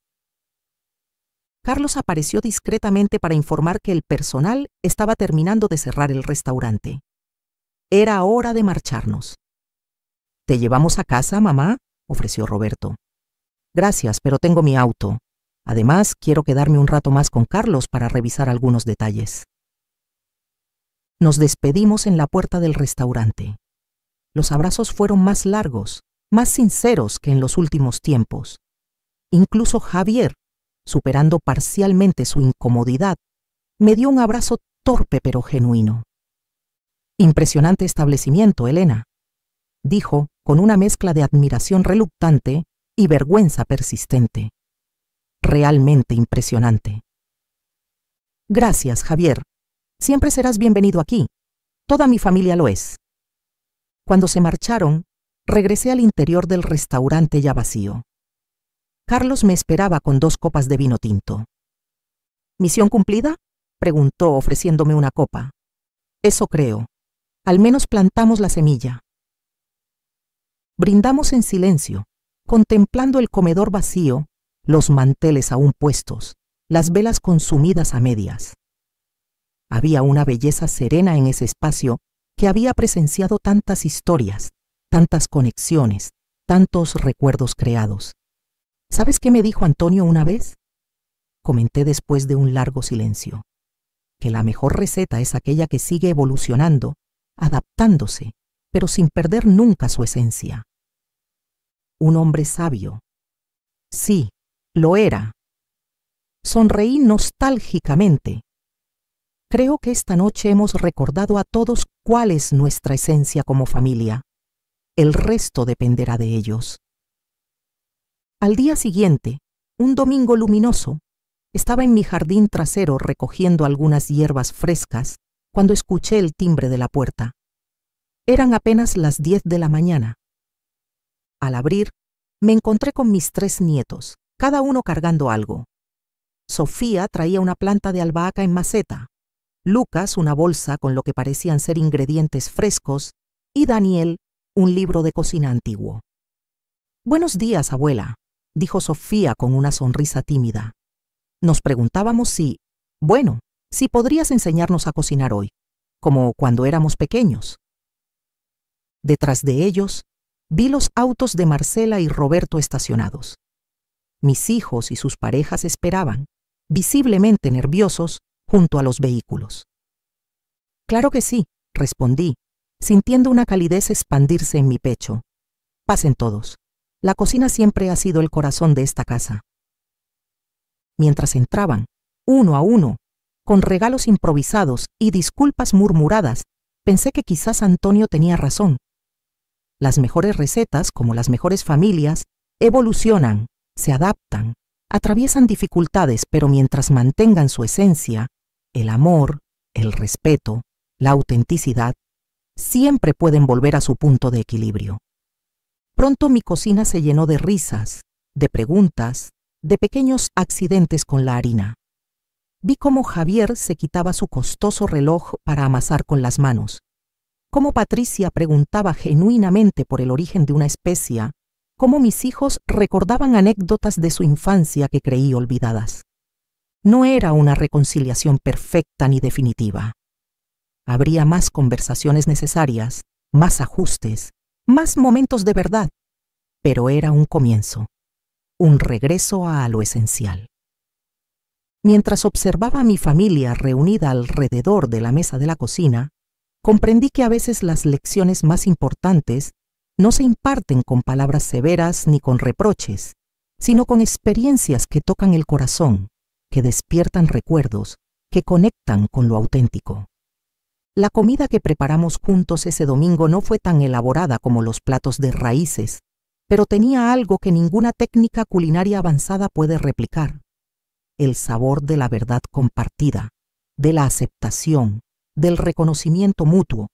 Carlos apareció discretamente para informar que el personal estaba terminando de cerrar el restaurante. Era hora de marcharnos. ¿Te llevamos a casa, mamá?, ofreció Roberto. Gracias, pero tengo mi auto. Además, quiero quedarme un rato más con Carlos para revisar algunos detalles. Nos despedimos en la puerta del restaurante. Los abrazos fueron más largos, más sinceros que en los últimos tiempos. Incluso Javier, superando parcialmente su incomodidad, me dio un abrazo torpe pero genuino. Impresionante establecimiento, Elena, dijo con una mezcla de admiración reluctante y vergüenza persistente. Realmente impresionante. Gracias, Javier. Siempre serás bienvenido aquí. Toda mi familia lo es. Cuando se marcharon, regresé al interior del restaurante ya vacío. Carlos me esperaba con 2 copas de vino tinto. ¿Misión cumplida?, preguntó ofreciéndome una copa. Eso creo. Al menos plantamos la semilla. Brindamos en silencio, contemplando el comedor vacío, los manteles aún puestos, las velas consumidas a medias. Había una belleza serena en ese espacio que había presenciado tantas historias, tantas conexiones, tantos recuerdos creados. ¿Sabes qué me dijo Antonio una vez?, comenté después de un largo silencio. Que la mejor receta es aquella que sigue evolucionando, adaptándose, pero sin perder nunca su esencia. Un hombre sabio. Sí, lo era. Sonreí nostálgicamente. Creo que esta noche hemos recordado a todos cuál es nuestra esencia como familia. el resto dependerá de ellos. Al día siguiente, un domingo luminoso, estaba en mi jardín trasero recogiendo algunas hierbas frescas cuando escuché el timbre de la puerta. Eran apenas las 10 de la mañana. Al abrir, me encontré con mis 3 nietos, cada uno cargando algo. Sofía traía una planta de albahaca en maceta, Lucas una bolsa con lo que parecían ser ingredientes frescos y Daniel un libro de cocina antiguo. «Buenos días, abuela», dijo Sofía con una sonrisa tímida. Nos preguntábamos si podrías enseñarnos a cocinar hoy, como cuando éramos pequeños. Detrás de ellos, vi los autos de Marcela y Roberto estacionados. Mis hijos y sus parejas esperaban, visiblemente nerviosos, junto a los vehículos. «Claro que sí», respondí, sintiendo una calidez expandirse en mi pecho. «Pasen todos. La cocina siempre ha sido el corazón de esta casa». Mientras entraban, uno a uno, con regalos improvisados y disculpas murmuradas, pensé que quizás Antonio tenía razón. Las mejores recetas, como las mejores familias, evolucionan, se adaptan, atraviesan dificultades, pero mientras mantengan su esencia, el amor, el respeto, la autenticidad, siempre pueden volver a su punto de equilibrio. Pronto mi cocina se llenó de risas, de preguntas, de pequeños accidentes con la harina. Vi cómo Javier se quitaba su costoso reloj para amasar con las manos, cómo Patricia preguntaba genuinamente por el origen de una especia, cómo mis hijos recordaban anécdotas de su infancia que creí olvidadas. No era una reconciliación perfecta ni definitiva. Habría más conversaciones necesarias, más ajustes, más momentos de verdad, pero era un comienzo, un regreso a lo esencial. Mientras observaba a mi familia reunida alrededor de la mesa de la cocina, comprendí que a veces las lecciones más importantes no se imparten con palabras severas ni con reproches, sino con experiencias que tocan el corazón, que despiertan recuerdos, que conectan con lo auténtico. La comida que preparamos juntos ese domingo no fue tan elaborada como los platos de raíces, pero tenía algo que ninguna técnica culinaria avanzada puede replicar: el sabor de la verdad compartida, de la aceptación, del reconocimiento mutuo.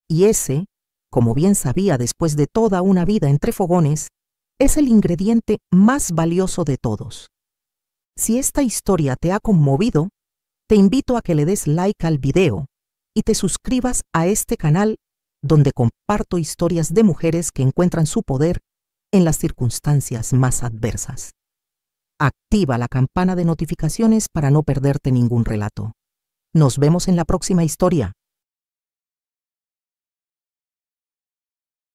Y ese, como bien sabía después de toda una vida entre fogones, es el ingrediente más valioso de todos. Si esta historia te ha conmovido, te invito a que le des like al video y te suscribas a este canal donde comparto historias de mujeres que encuentran su poder en las circunstancias más adversas. Activa la campana de notificaciones para no perderte ningún relato. Nos vemos en la próxima historia.